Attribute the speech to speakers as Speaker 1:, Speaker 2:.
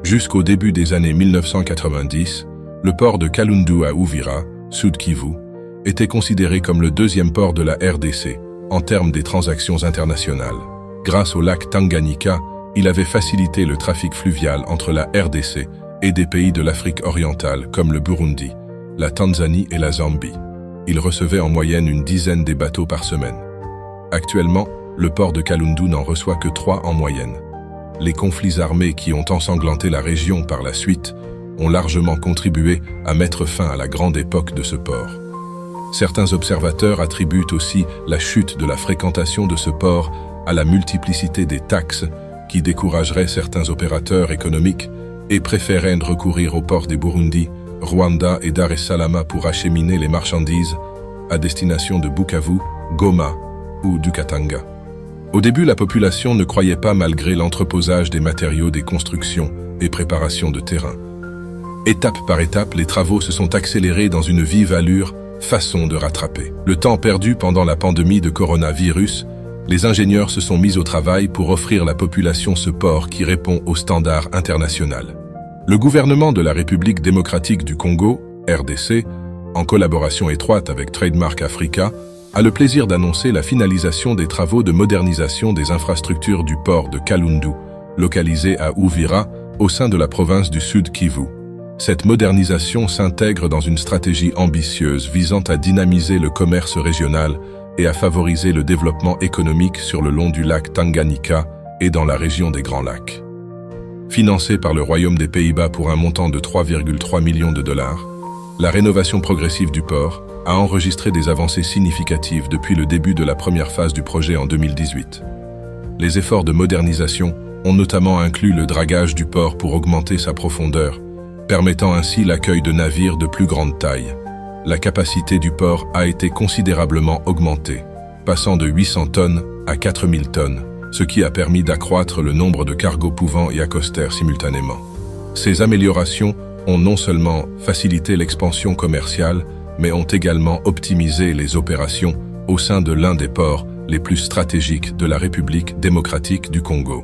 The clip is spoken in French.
Speaker 1: Jusqu'au début des années 1990, le port de Kalundu à Uvira, Sud Kivu, était considéré comme le deuxième port de la RDC en termes des transactions internationales. Grâce au lac Tanganyika, il avait facilité le trafic fluvial entre la RDC et des pays de l'Afrique orientale comme le Burundi, la Tanzanie et la Zambie. Il recevait en moyenne une dizaine des bateaux par semaine. Actuellement, le port de Kalundu n'en reçoit que 3 en moyenne. Les conflits armés qui ont ensanglanté la région par la suite ont largement contribué à mettre fin à la grande époque de ce port. Certains observateurs attribuent aussi la chute de la fréquentation de ce port à la multiplicité des taxes qui décourageraient certains opérateurs économiques et préféraient recourir aux ports des Burundi, Rwanda et Dar es Salaam pour acheminer les marchandises à destination de Bukavu, Goma ou du Katanga. Au début, la population ne croyait pas malgré l'entreposage des matériaux des constructions et préparations de terrain. Étape par étape, les travaux se sont accélérés dans une vive allure, façon de rattraper. Le temps perdu pendant la pandémie de coronavirus, les ingénieurs se sont mis au travail pour offrir à la population ce port qui répond aux standards internationaux. Le gouvernement de la République démocratique du Congo, RDC, en collaboration étroite avec Trademark Africa, a le plaisir d'annoncer la finalisation des travaux de modernisation des infrastructures du port de Kalundu, localisé à Uvira, au sein de la province du Sud Kivu. Cette modernisation s'intègre dans une stratégie ambitieuse visant à dynamiser le commerce régional et à favoriser le développement économique sur le long du lac Tanganyika et dans la région des Grands Lacs. Financée par le Royaume des Pays-Bas pour un montant de 3,3 millions de dollars, la rénovation progressive du port a enregistré des avancées significatives depuis le début de la première phase du projet en 2018. Les efforts de modernisation ont notamment inclus le dragage du port pour augmenter sa profondeur, permettant ainsi l'accueil de navires de plus grande taille. La capacité du port a été considérablement augmentée, passant de 800 tonnes à 4000 tonnes, ce qui a permis d'accroître le nombre de cargos pouvant y accoster simultanément. Ces améliorations ont non seulement facilité l'expansion commerciale, mais ont également optimisé les opérations au sein de l'un des ports les plus stratégiques de la République démocratique du Congo.